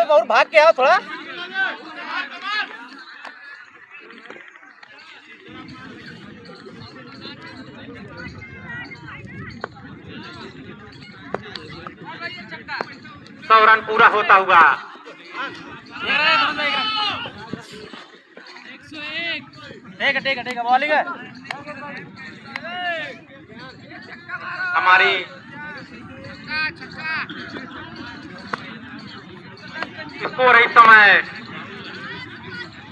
और भाग के आओ थोड़ा। सौ रन पूरा होता हुआ बॉलिंग है हमारी स्कोर इस समय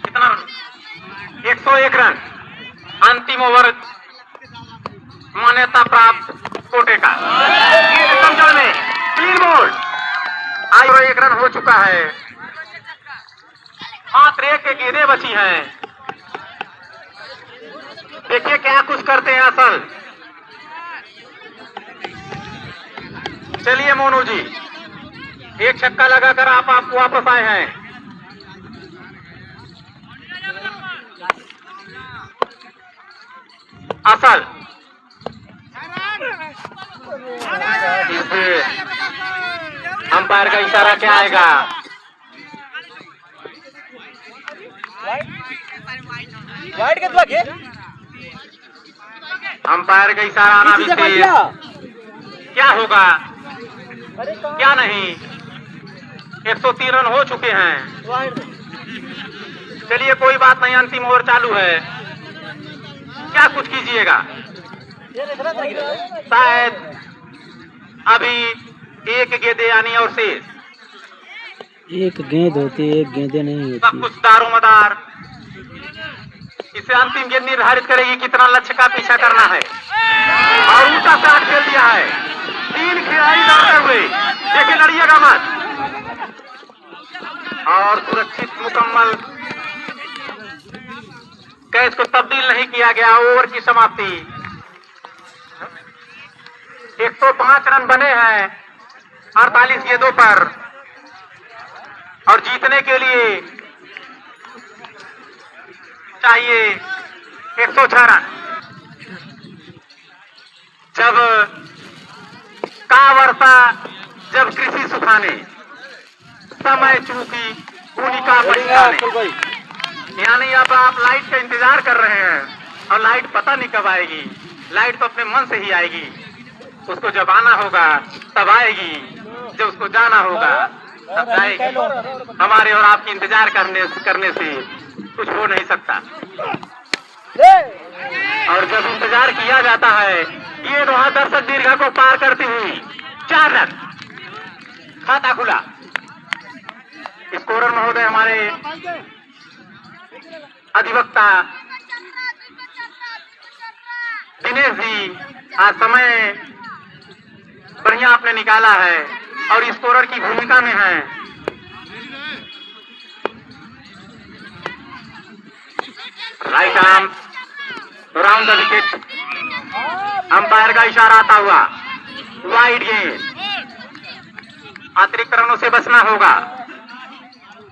कितना रन 101 रन अंतिम ओवर मान्यता प्राप्त कोटे का कमजोर में क्लीन बोल्ड आज 1 रन हो चुका है मात्र एक गेंदें बची हैं देखिए क्या कुछ करते हैं असल चलिए मोनू जी एक छक्का लगाकर आप वापस आए हैं असल अंपायर का इशारा क्या आएगा वाइड के लगे अंपायर का इशारा आना भी तेज क्या होगा क्या नहीं 103 रन हो चुके हैं चलिए कोई बात नहीं अंतिम ओवर चालू है क्या कुछ कीजिएगा शायद अभी एक गेंदे आनी और शेष एक गेंद होती है एक गेंदे नहीं होती सब कुछ दारोमदार इसे अंतिम गेंद निर्धारित करेगी कितना लक्ष्य का पीछा करना है और ऊंचा शॉट खेल दिया है 3 खिलाड़ी दौड़ते हुए देखिए लड़िएगा मत और सुरक्षित मुकम्मल कैच को तब्दील नहीं किया गया ओवर की समाप्ति 105 रन बने हैं 48 गेंदों पर और जीतने के लिए चाहिए 106 रन जब का वर्षा जब कृषि सुखाने समय चूकी भूमिका बढ़ी यानी अब आप लाइट का इंतजार कर रहे हैं और लाइट पता नहीं कब आएगी लाइट तो अपने मन से ही आएगी उसको जब आना होगा तब आएगी जब उसको जाना होगा तब जाएगी हमारे और आपकी इंतजार करने से कुछ हो नहीं सकता और जब इंतजार किया जाता है ये वहां दर्शक दीर्घा को पार करती हुई 4 रन खाता खुला स्कोरर महोदय हमारे अधिवक्ता दिनेश जी आज समय बढ़िया आपने निकाला है और स्कोरर की भूमिका में है right arm round the wicket umpire का इशारा आता हुआ वाइड गेंद अतिरिक्त रनों से बचना होगा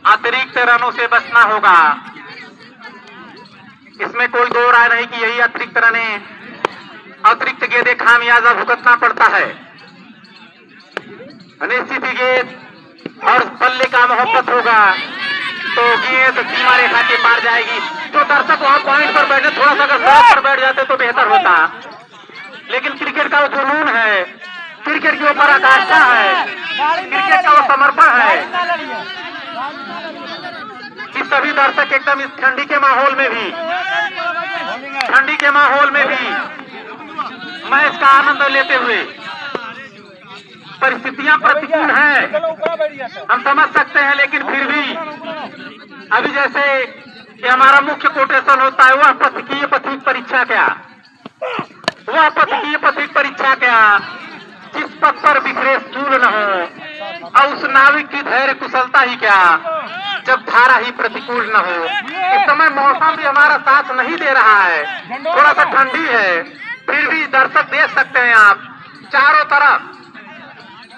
अतिरिक्त रनों से बचना होगा इसमें कोई दो राय नहीं कि यही अतिरिक्त रने अतिरिक्त गेंदें खामियाजा भुगतना पड़ता है निश्चित ही गेंद और बल्ले का मोहब्बत होगा तो गेंद सीमा रेखा के पार जाएगी तो दर्शक वहां पॉइंट पर बैठे थोड़ा सा अगर सड़क पर बैठ जाते तो बेहतर होता लेकिन क्रिकेट का वो जुनून है क्रिकेट के ऊपर आकांक्षा है क्रिकेट का वो समर्पण है कि सभी दर्शक एकदम इस ठंडी के माहौल में भी मैच का आनंद लेते हुए परिस्थितियां प्रतिकूल हैं हम समझ सकते हैं लेकिन फिर भी अभी जैसे कि हमारा मुख्य कोटेशन होता है वह पथिकीय पथिक परीक्षा क्या जिस पथ पर बिखरे स्थूल न हो और उस नाविक की धैर्य कुशलता ही क्या जब धारा ही प्रतिकूल न हो इस समय मौसम भी हमारा साथ नहीं दे रहा है थोड़ा सा ठंडी है फिर भी दर्शक देख सकते हैं आप चारों तरफ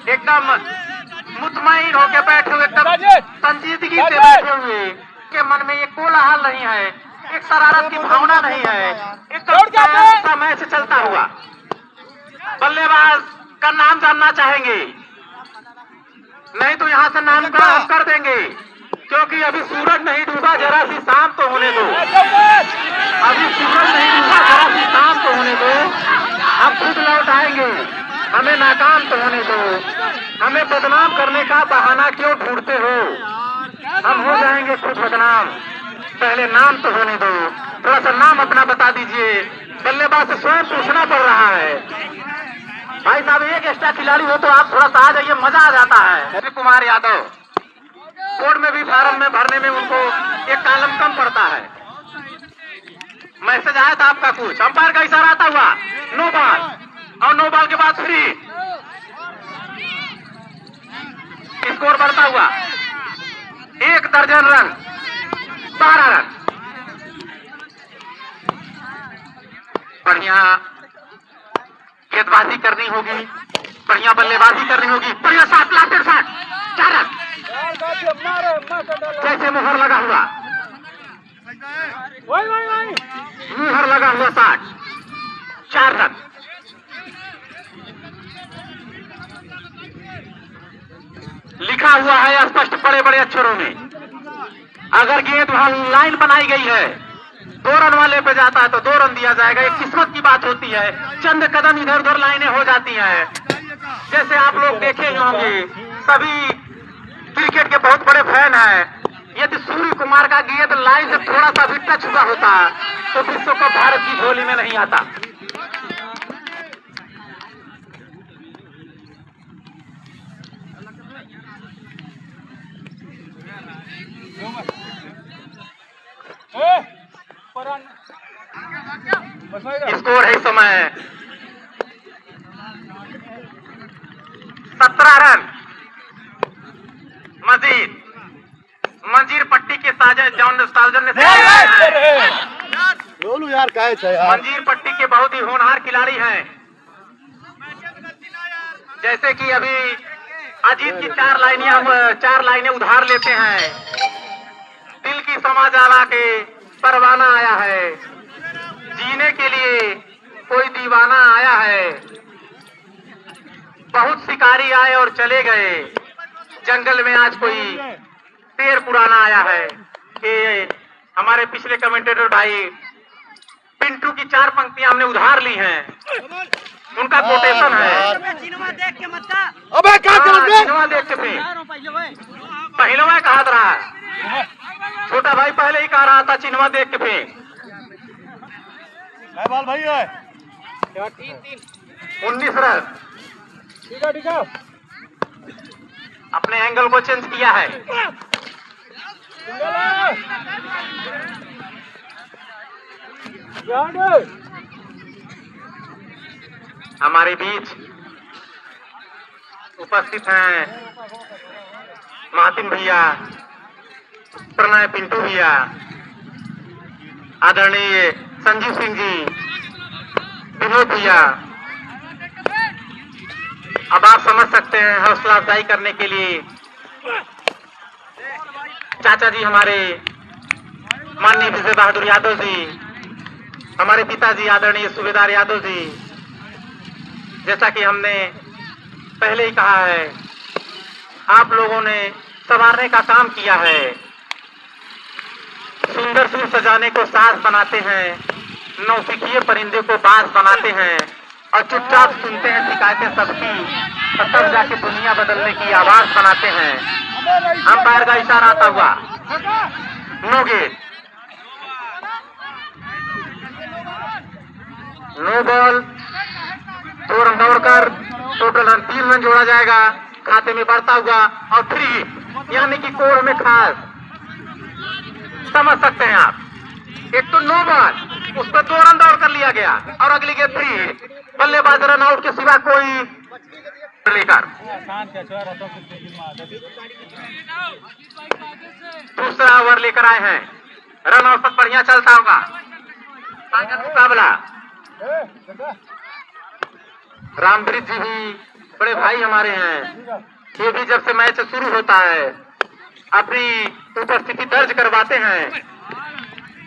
एकदम मुतमईन होकर बैठे हुए एकदम संजीदगी से बैठे हुए के मन में ये कोलाहल नहीं है एक शरारत की भावना नहीं है एकदम मैच चलता हुआ बल्लेबाज का नाम जानना चाहेंगे नहीं तो यहाँ से नाम का हम कर देंगे, क्योंकि अभी सूरज नहीं डूबा, जरा सी शाम तो होने दो। अभी सूरज नहीं डूबा, जरा सी शाम तो होने दो, हम खुद लौट आएंगे। हमें नाकाम तो होने दो, हमें बदनाम करने का बहाना क्यों ढूंढते हो? हम हो जाएंगे खुद बदनाम, पहले नाम तो होने दो। थोड़ा सा नाम अपना बता दीजिए, बल्लेबाज से स्वयं पूछना पड़ रहा है। भाई साहब एक एक्स्ट्रा खिलाड़ी हो तो आप थोड़ा सा आ जाइए, मजा आ जाता है। श्री कुमार यादव, बोर्ड में भी फार्म में भरने में उनको एक कॉलम कम पड़ता है। मैसेज आया था आपका कुछ, अंपायर का इशारा आता हुआ, नो बॉल, और नो बॉल के बाद फ्री। स्कोर बढ़ता हुआ 1 दर्जन रन, 12 रन। बढ़िया गेंदबाजी करनी होगी, बढ़िया बल्लेबाजी करनी होगी, बढ़िया शॉट, लाते शॉट, 4 रन। जैसे मुहर लगा हुआ, मुहर लगा हुआ शॉट, 4 रन। लिखा हुआ है स्पष्ट बड़े बड़े अक्षरों में, अगर गेंद वहां लाइन बनाई गई है 2 रन वाले पे जाता है तो 2 रन दिया जाएगा। एक किस्मत की बात होती है, चंद कदम इधर उधर लाइनें हो जाती हैं। जैसे आप लोग देखे ही होंगे, सभी क्रिकेट के बहुत बड़े फैन हैं, यदि सूर्य कुमार का गेंद लाइन से थोड़ा सा भी टच हुआ होता तो विश्व कप भारत की झोली में नहीं आता। स्कोर है इस समय 17 रन। मंजीर पट्टी के साजन जॉन साजन ने बोलू यार काय है यार। मंजीर पट्टी के बहुत ही होनहार खिलाड़ी हैं। जैसे कि अभी अजीत की 4 लाइनें हम 4 लाइनें उधार लेते हैं। दिल की समाजाला के परवाना आया है, जीने के लिए कोई दीवाना आया है। बहुत शिकारी आए और चले गए, जंगल में आज कोई शेर पुराना आया है। कि हमारे पिछले कमेंटेटर भाई पिंटू की 4 पंक्तियां हमने उधार ली हैं, उनका कोटेशन है। अबे क्या कर रहे हो? सिनेमा देख के पहलवा कहा रहा है, छोटा भाई पहले ही कह रहा था चिन्हवा देख के फेंक। बाल भाई है 19 रन। ठीक है अपने एंगल को चेंज किया है। हमारे बीच उपस्थित हैं महातिम भैया, प्रणय पिंटू भैया, आदरणीय संजीव सिंह जी, विनोद भैया। अब आप समझ सकते हैं हौसला अफजाई करने के लिए चाचा जी हमारे माननीय विजय बहादुर यादव जी, हमारे पिताजी आदरणीय सूबेदार यादव जी। जैसा कि हमने पहले ही कहा है, आप लोगों ने संवारने का काम किया है, सुंदर सुर सजाने को साज बनाते हैं, नौसिखिए परिंदे को बाज बनाते हैं और चुपचाप सुनते हैं शिकायतें सबकी, और तब जाके दुनिया बदलने की आवाज बनाते हैं। अंपायर का इशारा आता हुआ, नो गेट, नो बॉल, 2 रन दौड़कर टोटल रन 3 रन जोड़ा जाएगा खाते में बढ़ता हुआ, और फ्री यानी कि कोर में खास। समझ सकते हैं आप, एक तो नो बॉल, उस पर 2 रन दौड़ कर लिया गया और अगली गेंद फ्री, बल्लेबाज रन आउट के सिवा कोई लेकर दूसरा ओवर लेकर आए हैं। रन औसत बढ़िया चलता होगा, मुकाबला। रामप्रीत जी भी बड़े भाई हमारे हैं, ये भी जब से मैच शुरू होता है अपनी उपस्थिति दर्ज करवाते हैं।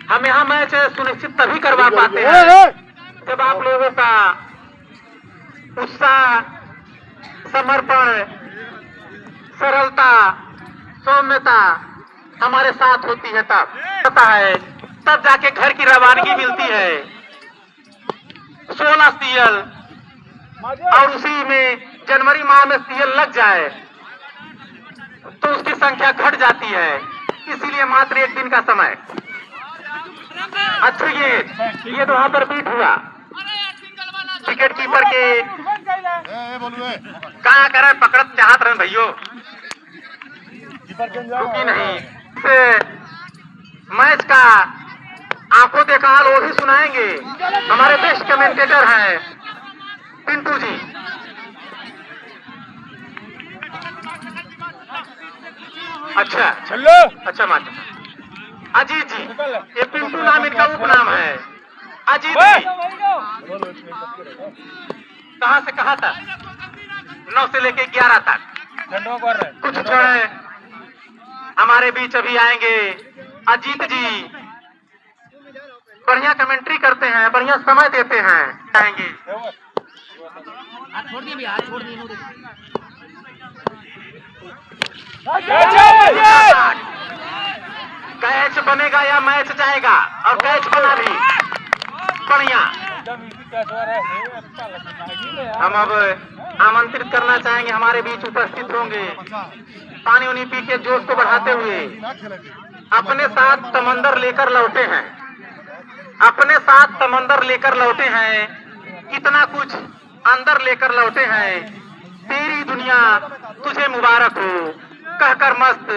हम यहाँ मैच सुनिश्चित तभी करवा पाते हैं जब आप लोगों का उत्साह, समर्पण, सरलता, सौम्यता हमारे साथ होती है तब होता है, तब जाके घर की रवानगी मिलती है। 16 सीएल और उसी में जनवरी माह में सीएल लग जाए तो उसकी संख्या घट जाती है, इसीलिए मात्र 1 दिन का समय। अच्छा ये तो वहां पर बीट हुआ, विकेट कीपर के कहा करे पकड़त चाहत रहे भैयो, रुकी नहीं। मैच का आंखों देखा हाल वो भी सुनाएंगे हमारे बेस्ट कमेंटेटर हैं पिंटू जी। अच्छा माता अजीत जी, ये पिंटू नाम इनका उपनाम है। अजीत जी कहाँ से कहाँ तक? 9 से लेके 11 तक कुछ क्षण हमारे बीच अभी आएंगे। अजीत जी बढ़िया कमेंट्री करते हैं, बढ़िया समय देते हैं, आएंगे। कैच बनेगा या मैच जाएगा, और कैच बना भी बढ़िया। हम अब आमंत्रित करना चाहेंगे, हमारे बीच उपस्थित होंगे पानी उनी पी के जोश को बढ़ाते हुए। अपने साथ समंदर लेकर लौटे हैं, अपने साथ समंदर लेकर लौटे हैं, कितना कुछ अंदर लेकर लौटे हैं। तेरी दुनिया तुझे मुबारक हो कहकर मस्त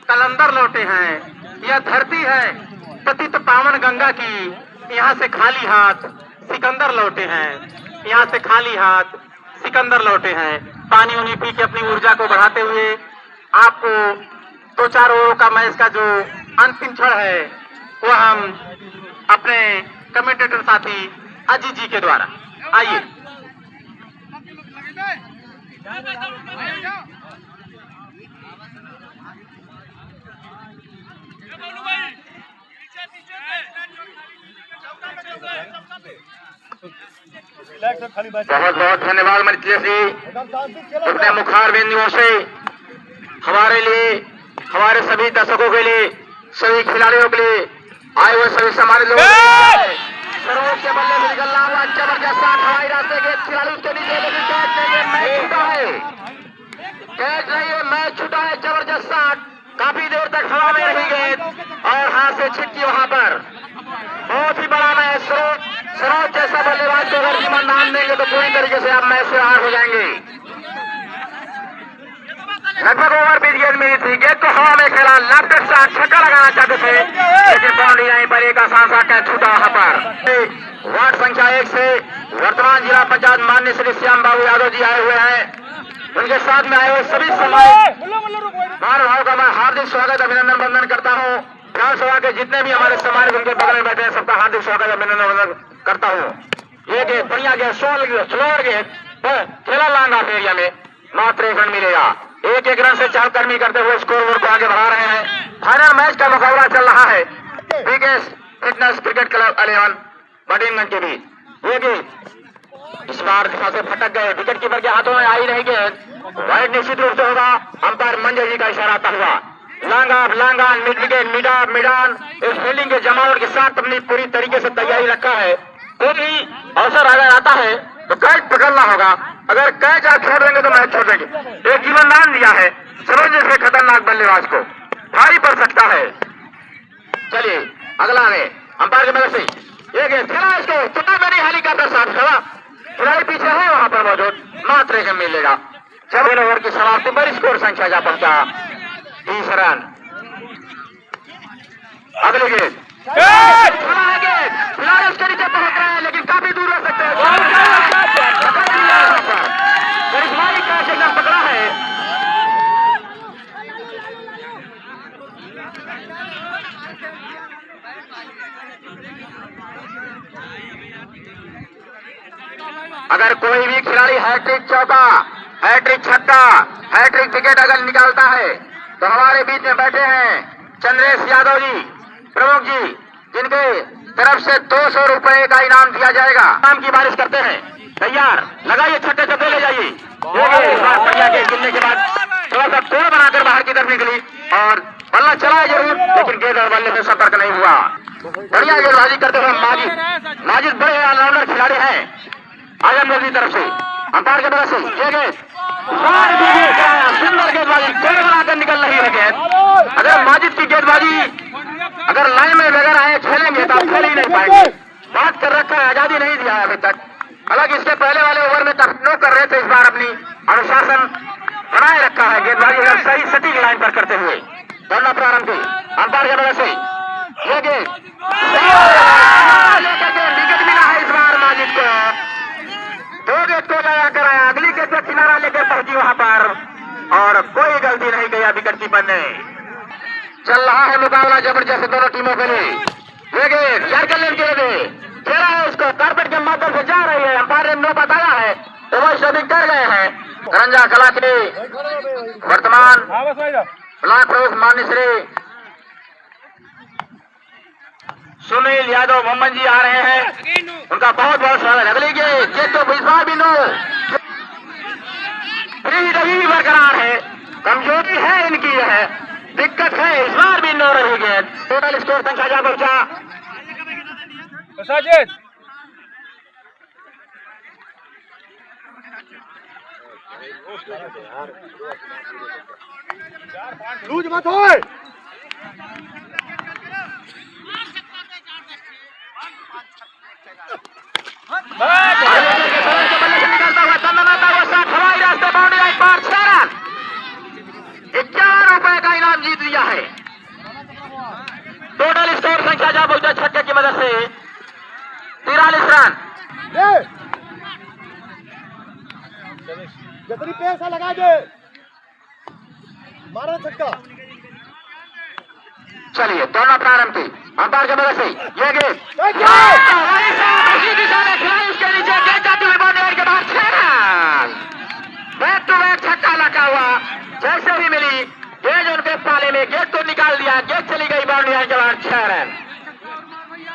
कलंदर लौटे हैं। यह धरती है पतित पावन गंगा की, यहाँ से खाली हाथ सिकंदर लौटे हैं, यहाँ से खाली हाथ सिकंदर लौटे हैं। पानी उनी पी के अपनी ऊर्जा को बढ़ाते हुए आपको 2-4 ओवरों का मैच का जो अंतिम क्षण है वो हम अपने कमेंटेटर साथी अजीत जी के द्वारा। आइए बहुत बहुत धन्यवाद मंत्री जी, अपने मुखार बिंदुओं से हमारे लिए, हमारे सभी दर्शकों के लिए, सभी खिलाड़ियों के लिए, आए हुए सभी हमारे लोगों सरोज के बल्ले में निकलना हुआ जबरदस्त शॉट हवाई रास्ते के खिलाड़ी उसके नीचे, लेकिन कैच नहीं है, मैच छूटा है, कैच नहीं है, मैच छूटा है। जबरदस्त शॉट काफी देर तक हवा में रही गेंद और हाथ से छिटकी वहां पर। बहुत ही बड़ा मैच। सरोज जैसा बल्लेबाज को अगर ईमानदार देंगे तो पूरी तरीके से आप मैच से बाहर हो जाएंगे। लगभग ओवर बीच गेंद मिली थी, गेंद को हवा में खेला, लेफ्ट शॉट छक्का लगाना चाहते थे, लेकिन बाउंड्री लाइन पर एक आसान सा कैच छूटा वहां पर। वार्ड संख्या 1 से वर्तमान जिला पंचायत माननीय श्री श्याम बाबू यादव जी आए हुए हैं, उनके साथ में आए हुए सभी सम्मानित महानुभावों का मैं हार्दिक स्वागत अभिनंदन वंदन करता हूँ। विधानसभा के जितने भी हमारे सम्मानित उनके बगल में बैठे हैं सबका हार्दिक स्वागत अभिनंदन वंदन करता हूँ। ये गेंद बढ़िया गेंद, स्लोअर गेंद खेला लांगा एरिया में, मात्र 1 रन मिलेगा। 1-1 रन से चहलकदमी करते हुए स्कोर को आगे बढ़ा रहे हैं। फाइनल मैच का मुकाबला चल रहा है बिगेस्ट फिटनेस क्रिकेट क्लब 11 बडिंगगंज के बीच। ये गेंद इस बार दिशा से फटक गए, विकेट कीपर के हाथों में आई नहीं गेंद, वाइड निश्चित रूप से होगा। अंपायर मंजय जी का इशारा आता हुआ लांगा मिड विकेट मिडान इस फील्डिंग के जमावट के साथ अपनी पूरी तरीके से तैयारी रखा है। कोई अवसर अगर आता है तो कैच पकड़ना होगा, अगर कैच आप छोड़ देंगे तो मैच छोड़ देंगे। एक जीवन दान दिया है सरोज जैसे खतरनाक बल्लेबाज को, भारी पड़ सकता है। चलिए अगला में अंपायर की मदद से ये गेंद खेला, इसको चुना मेरी हेलीकॉप्टर साथ खेला, खिलाड़ी पीछे है वहां पर मौजूद, मात्र 1 मिलेगा। 6 ओवर की समाप्ति पर स्कोर संख्या जा पहुंचा 30 रन। अगली गेंद खिलाड़ी उसके नीचे पहुंच रहे हैं, लेकिन काफी दूर हो सकते हैं। करिश्माई कैच एकदम पकड़ा है। अगर कोई भी खिलाड़ी हैट्रिक चौका, हैट्रिक छक्का, हैट्रिक विकेट अगर निकालता है तो हमारे बीच में बैठे हैं चंद्रेश यादव जी प्रमुख जी, जिनके तरफ से 200 रुपए का इनाम दिया जाएगा। नाम की बारिश करते हैं, तैयार लगाइए, छक्के चक्के ले जाइए। बढ़िया के गिरने के बाद थोड़ा सा कोण बनाकर बाहर की तरफ निकली और बल्ला चला जरूर, लेकिन गेंद और बल्ले से संपर्क नहीं हुआ। बढ़िया गेंदबाजी करते हुए माजिद बड़े ऑलराउंडर खिलाड़ी हैं आजमगढ़ की तरफ से। अंपायर के तरफ से ये गेंद सुंदर गेंदबाजी, कोण बनाकर निकल रही है गेंद। अगर माजिद की गेंदबाजी अगर लाइन में बगैर आए खेलेंगे तो आप खेल ही नहीं पाएंगे। बात कर रखा है, आजादी नहीं दिया है अभी तक। हालांकि इसके पहले वाले ओवर में टर्नो कर रहे थे, इस बार अपनी अनुशासन बनाए रखा है गेंदबाजी अगर सही सटीक लाइन पर करते हुए। दौड़ना प्रारंभ की अंपायर की वजह से ये गेंद विकेट मिला है इस बार माजिद को। 2 गेंद को लगा कर आया, अगली गेंद पर किनारा लेकर पहुंची वहां पर और कोई गलती नहीं किया विकेट कीपर ने। चल रहा है मुकाबला जबरदस्त दोनों टीमों के लिए। ये गेंद यार्कर लेन के लिए खेला है, उसको कारपेट के माध्यम से जा रही है। अंपायर ने नो बताया है, ओवर शॉटिंग कर गए हैं। रंजा कला के वर्तमान ब्लॉक प्रमुख मान्य श्री सुनील यादव मोहम्मद जी आ रहे हैं, उनका बहुत बहुत स्वागत। अगली गेंद तो इस बार भी नो रही बरकरार है, कमजोरी है इनकी, यह दिक्कत है, इस बार भी नो रही गेंद। टोटल स्कोर संख्या जा पहुंचा साजिद लूज मत होए। निकलता हुआ तन्नाता हुआ साथ हवाई रास्ते बाउंड्री लाइन पार 6 रन, 51 रुपए का इनाम जीत लिया है। टोटल स्कोर संख्या जा पहुंचा छक्के की मदद से 43 रन। जितनी पैसा लगा दे मारा छक्का। चलिए दौड़ना प्रारंभ की अंपायर की मदद से ये गेंद दिशा में खिलाई, उसके नीचे गेंद जाती हुई बाउंड्री के बाहर 6 रन। बैक टू बैक छक्का लगा हुआ, जैसे ही मिली गेंद उनके पाले में, गेंद को निकाल दिया, गेंद चली गई बाउंड्री के बाहर 6 रन।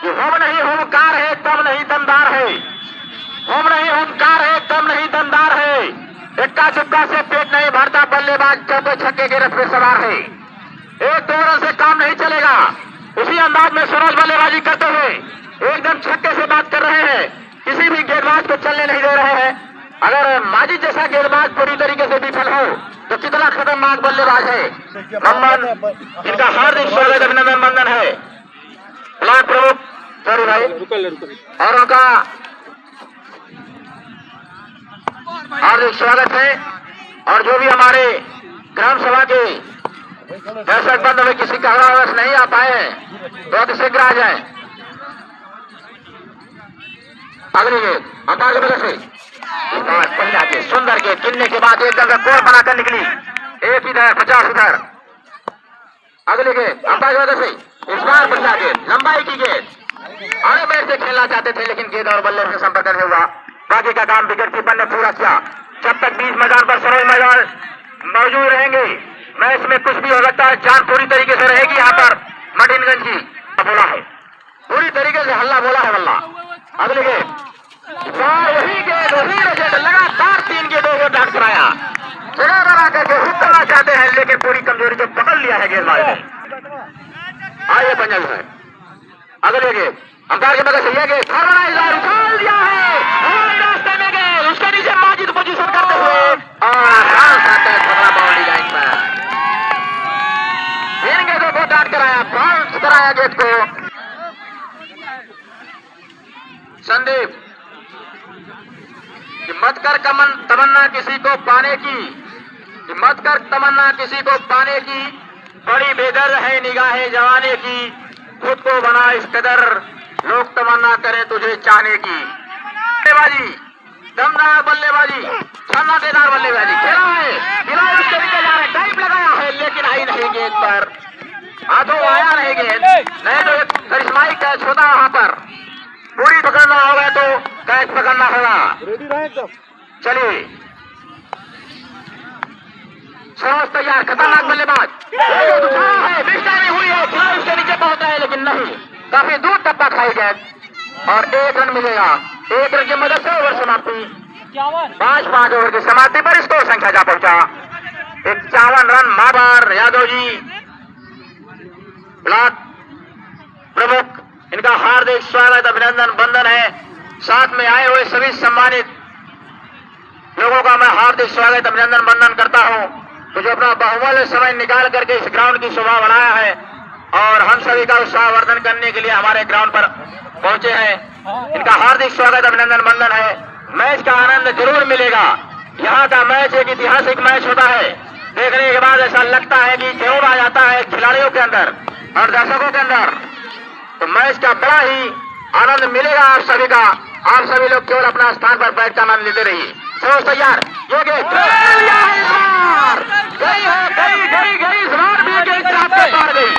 ये होम नहीं होमकार है, दम नहीं दमदार है। होम नहीं होमकार है, दम नहीं दमदार है। इक्का दुक्का से पेट नहीं भरता, बल्लेबाज चौथे छक्के के रथ पे सवार है। 1-2 रन से काम नहीं चलेगा। उसी अंदाज में सूरज बल्लेबाजी करते हुए एकदम छक्के से बात कर रहे हैं, किसी भी गेंदबाज को चलने नहीं दे रहे हैं। अगर माजिद जैसा गेंदबाज पूरी तरीके से विफल हो तो कितना खतरनाक बल्लेबाज है। नंबर इनका हार्दिक स्वागत अभिनंदन बंदन है ब्लॉक प्रमुख सॉरी भाई और उनका हार्दिक स्वागत है। और जो भी हमारे ग्राम सभा के दर्शक बंद में किसी कारणवश नहीं आ पाए बहुत शीघ्र आ जाए। अगली गेंद अंपायर की वजह से पहिला गेंद सुंदर गेंद गिनने के बाद एकदम से कोण बनाकर निकली, एक इधर 50 उधर। अगली गेंद अंपायर की वजह से इस बार पहिला गेंद लंबाई की गेंद अरे बैट से खेलना चाहते थे, लेकिन गेंद और बल्ले से संपर्क नहीं हुआ। बाकी का काम विकेट कीपर ने पूरा किया। जब तक 20 मैदान पर सरोज मैदान मौजूद रहेंगे, मैच में कुछ भी हो सकता है। जान पूरी तरीके से रहेगी यहाँ पर मटिनगंज की बोला है, पूरी तरीके से हल्ला बोला है बल्ला। अगली गेंद वही गेंद लगातार 3 गेंदों को डाक कराया, जगह बना करके हुक करना चाहते हैं, लेकिन पूरी कमजोरी को पकड़ लिया है गेंदबाज ने। आइए पंजाब है अगले गेंद अंपायर की मदद से ये गेंद उछाल दिया है और रास्ते में गए, उसके नीचे माजिद पोजीशन करते हुए और बाउंड्री लाइन पर 3 गेंदों को डाक कराया, बाउंस कराया गेंद को। संदीप कि मत कर तमन्ना किसी को पाने की, कि मत कर तमन्ना किसी को पाने की, बड़ी बेदर्द है निगाहें जवाने की, खुद को बना इस कदर लोग तमन्ना करें तुझे चाहने की। बल्लेबाजी दमदार बल्लेबाजी, शानदार बल्लेबाजी खेला है, खिलाड़ी उसके नीचे जा रहे, टाइप लगाया है, लेकिन आई नहीं गेंद पर, हाथों आया नहीं गेंद, नहीं तो एक करिश्माई कैच होता वहां पर। पूरी पकड़ना होगा तो कैच पकड़ना होगा। रेडी रहे एकदम। चलिए सरोज तैयार, खतरनाक बल्लेबाज है, बिस्तारी हुई है, खिलाड़ी उसके नीचे पहुंचा है, लेकिन नहीं, काफी दूर टप्पा खाई गए और 1 रन मिलेगा। 1 रन की मदद से ओवर समाप्ति 5 ओवर की समाप्ति पर स्कोर संख्या जा पहुंचा 51 रन महाबार यादव जी ब्लॉक प्रमुख, इनका हार्दिक स्वागत अभिनंदन वंदन है। साथ में आए हुए सभी सम्मानित लोगों का मैं हार्दिक स्वागत अभिनंदन वंदन करता हूं, तो जो अपना बहुमूल्य समय निकाल करके इस ग्राउंड की शोभा बढ़ाया है और हम सभी का उत्साहवर्धन करने के लिए हमारे ग्राउंड पर पहुंचे हैं। इनका हार्दिक स्वागत अभिनंदन वंदन है। मैच का आनंद जरूर मिलेगा। यहाँ का मैच एक ऐतिहासिक मैच होता है। देखने के बाद ऐसा लगता है कि जोर आ जाता है खिलाड़ियों के अंदर और दर्शकों के अंदर। तो मैच का बड़ा ही आनंद मिलेगा आप सभी का। आप सभी लोग केवल अपना स्थान पर बैठ कर आनंद लेते रहिए। सोच तैयार, ये गई इस बार भी गेंद चाप पे मार गई।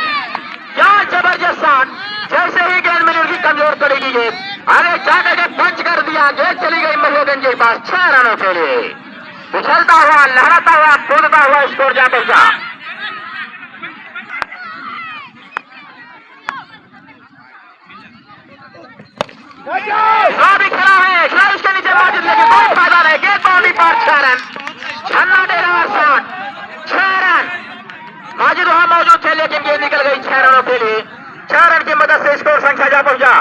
क्या जबरदस्त शॉट, जैसे ही गेंद मिली उनकी कमजोर पड़ेगी गेंद, आगे जाकर के पंच कर दिया। गेंद चली गई महोगंज के पास 6 रनों के लिए। उछलता हुआ, लहराता हुआ, कूदता हुआ स्कोर जा पहुंचा। भी खड़ा है, खिलाड़ी उसके नीचे बाजित लेके बहुत फायदा है। गेंद बाउंड्री पर 6 रन, छन्ना दे रहा शॉट 6 रन। माजिद वहां मौजूद थे लेकिन गेंद निकल गई 6 रनों के लिए। 6 रन की मदद से स्कोर संख्या जा पहुंचा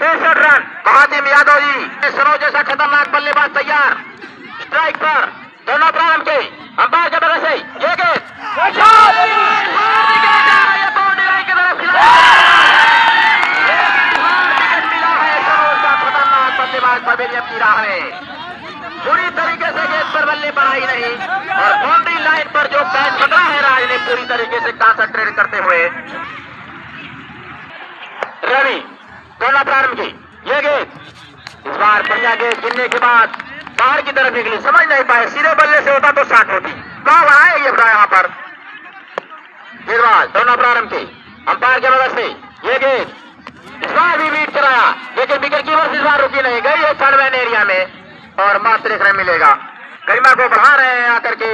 63 रन। महाजिम यादव जी सरो जैसा खतरनाक बल्लेबाज तैयार, स्ट्राइक पर दोनों प्रारंभ के अंपायर के बगल से ये गेंद बाउंड्री लाइन की तरफ मिला है। सरोज का खतरनाक बल्लेबाज पवेलियन की राह है। पूरी तरीके से गेंद पर बल्ले पर आई नहीं और बाउंड्री लाइन पर जो कैच पकड़ा है राज ने पूरी तरीके से कॉन्सेंट्रेट करते हुए। रवि दोनों प्रारंभ की ये गेंद इस बार बढ़िया गेंद गिनने के बाद बाहर की तरफ निकली, समझ नहीं पाए। सीधे बल्ले से होता तो 60 होती। कहां बनाए ये बड़ा यहाँ पर गेंदबाज दोनों प्रारंभ की अंपायर के बगल से ये गेंद इस बार भी बीट कराया लेकिन विकेट कीपर इस बार रुकी नहीं गई है थर्ड मैन एरिया में और मात्र 1 रन मिलेगा। गरिमा को बढ़ा रहे हैं आकर के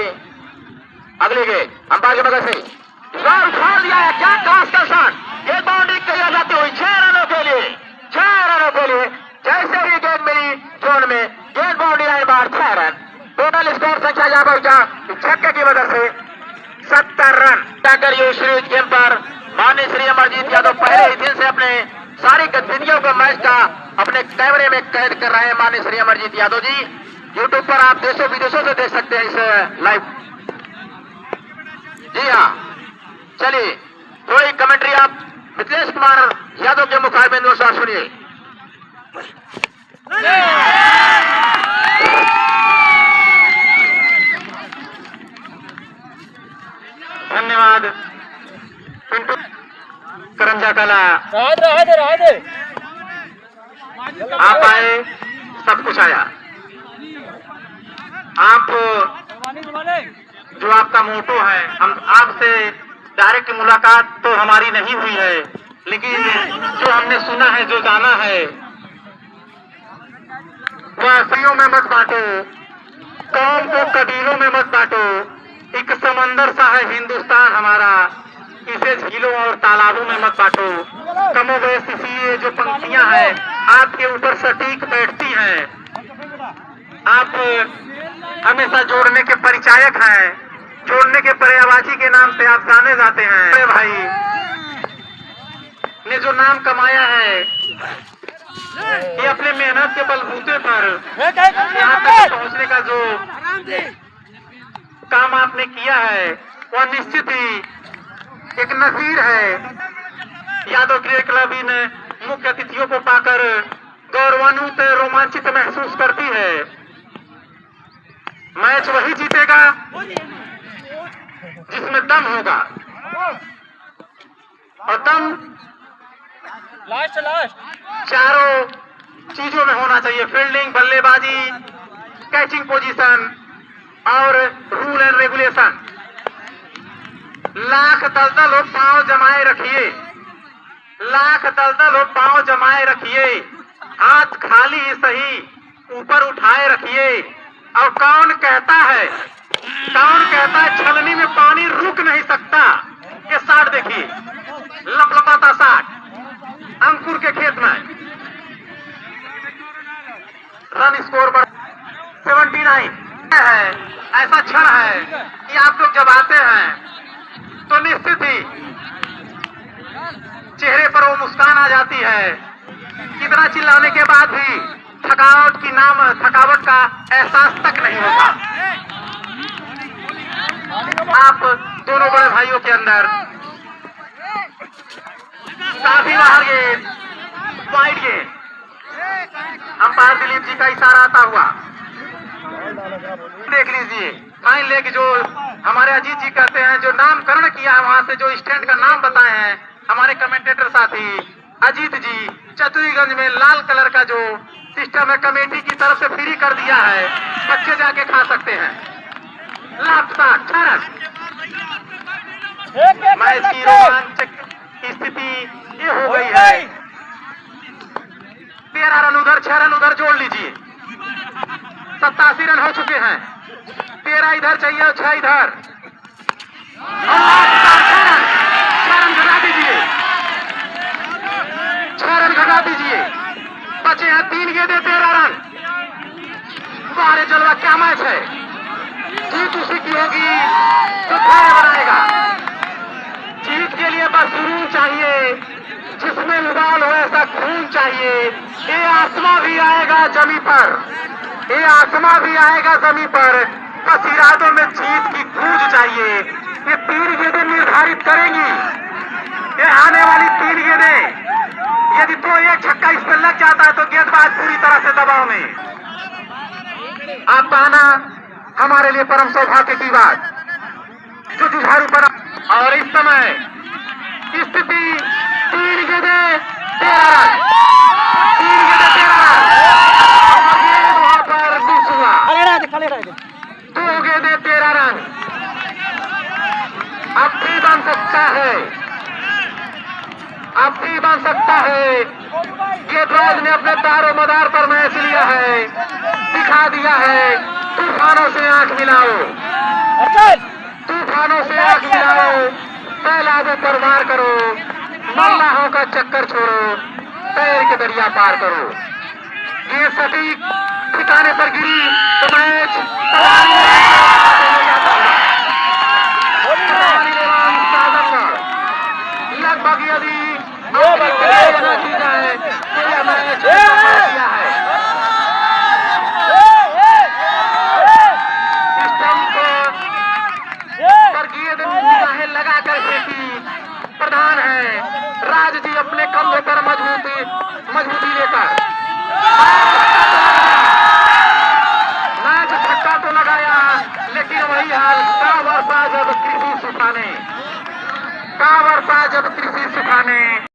अगली गेंद अंपायर के बगल से इस बार उछाल दिया है। क्या खास का शॉट, गेंद बाउंड्री कही जाती हुई 6 रनों के लिए। 6 रनों के लिए जैसे ही गेंद मिली जोन में गेंद बाउंड्री लाइन बाहर 6 रन। टोटल स्कोर संख्या जा पहुंचा छक्के की मदद से 70 रन। सीरीज गेम पर माननीय श्री अमरजीत यादव पहले ही दिन से अपने सारी गतिविधियों को मैच का अपने कैमरे में कैद कर रहे हैं। माननीय श्री अमरजीत यादव जी यूट्यूब पर आप देशों विदेशों से देख सकते हैं इस लाइव। जी हाँ, चलिए थोड़ी कमेंट्री आप मिथिलेश कुमार यादव के मुखारबिंदों से सुनिए। धन्यवाद पिंटू करंजा कला, आप आए सब कुछ आया। आप जो आपका मोटो है, हम आपसे डायरेक्ट मुलाकात तो हमारी नहीं हुई है लेकिन जो हमने सुना है, जो जाना है, वह सदियों में मत बांटो, कौम को कबीलों में मत बांटो। एक समंदर सा है हिंदुस्तान हमारा, इसे झीलों और तालाबों में मत बांटो। कमोबेश इसी जो पंक्तियां हैं आपके ऊपर सटीक बैठती हैं। आप हमेशा जोड़ने के परिचायक हैं, जोड़ने के पर्यायवाची के नाम से आप जाने जाते हैं। अरे भाई ने जो नाम कमाया है ये अपने मेहनत के बलबूते पर यहाँ तक पहुँचने का जो काम आपने किया है वह निश्चित ही एक नजीर है। यादव क्रिकेट क्लब इन मुख्य अतिथियों को पाकर गौरवान्वित रोमांचित महसूस करती है। मैच वही जीतेगा जिसमें दम होगा और दम लास्ट चारों चीजों में होना चाहिए। फील्डिंग, बल्लेबाजी, कैचिंग पोजीशन और रूल एंड रेगुलेशन। लाख दलदल हो पांव जमाए रखिए, लाख दलदल हो पांव जमाए रखिए, हाथ खाली ही सही ऊपर उठाए रखिए। और कौन कहता है छलनी में पानी रुक नहीं सकता। ये शॉट देखिए, लपलपाता शॉट अंकुर के खेत में। रन स्कोर पर 79। है, ऐसा क्षण है कि आप लोग जब आते हैं तो निश्चित ही चेहरे पर वो मुस्कान आ जाती है। कितना चिल्लाने के बाद भी थकावट का एहसास तक नहीं होता। आप दोनों बड़े भाइयों के अंदर काफी बाहर गेंद, वाइड गेंद, अंपायर दिलीप जी का इशारा आता हुआ देख लीजिए। फाइन लेग जो हमारे अजीत जी कहते हैं, जो नामकरण किया है वहां से, जो स्टैंड का नाम बताए हैं हमारे कमेंटेटर साथी अजीत जी, चतुरीगंज में लाल कलर का जो सिस्टम है कमेटी की तरफ से फ्री कर दिया है, बच्चे जाके खा सकते हैं। लाभसात 6 रन। मैच की रोमांचक स्थिति ये हो गई है। 13 रन उधर, 6 रन उधर जोड़ लीजिए, 87 रन हो चुके हैं। 13 इधर चाहिए और 6 इधर। 6 रन घटा दीजिए, 6 रन घटा दीजिए। बचे हैं 3 गेंदें, 13 रन। बारे जलवा क्या मैच है। जीत उसी की होगी जो धैर्य बनाएगा। जीत के लिए बस जुनून चाहिए, जिसमें उबाल हो ऐसा खून चाहिए। ये आसमां भी आएगा जमी पर, ये आसमां भी आएगा जमी पर, बस इरादों में जीत की गूंज चाहिए। ये 3 गेंदें निर्धारित करेंगी, ये आने वाली 3 गेंदें। यदि तो एक छक्का इस पर लग जाता है तो गेंदबाज पूरी तरह से दबाव में। आप आना हमारे लिए परम सौभाग्य की बात, जो जुझारू बना। और इस समय स्थिति 3 गेंदें 13 रन, 3 गेंदें 13 रन। और ये वहां पर मिस हुआ। 2 गेंदें 13 रन। अब भी बन सकता है, अब भी बन सकता है। गेंदबाज ने अपने दारो मदार पर मैच लिया है, दिखा दिया है। तूफानों से आंख मिलाओ, तूफानों से आंख मिलाओ, सैलाबों पर वार करो, मल्लाहों का चक्कर छोड़ो, पैर के दरिया पार करो। ये सटीक ठिकाने पर गिरी तो मैच लगभग यदि की जाए तो यह मैच किया है। गेंद लगाकर फेंकी, प्रधान है राज जी अपने कंधे पर मजबूती लेकर मैच छक्का तो लगाया, लेकिन वही हाल का वर्षा जब कृषि सुखाने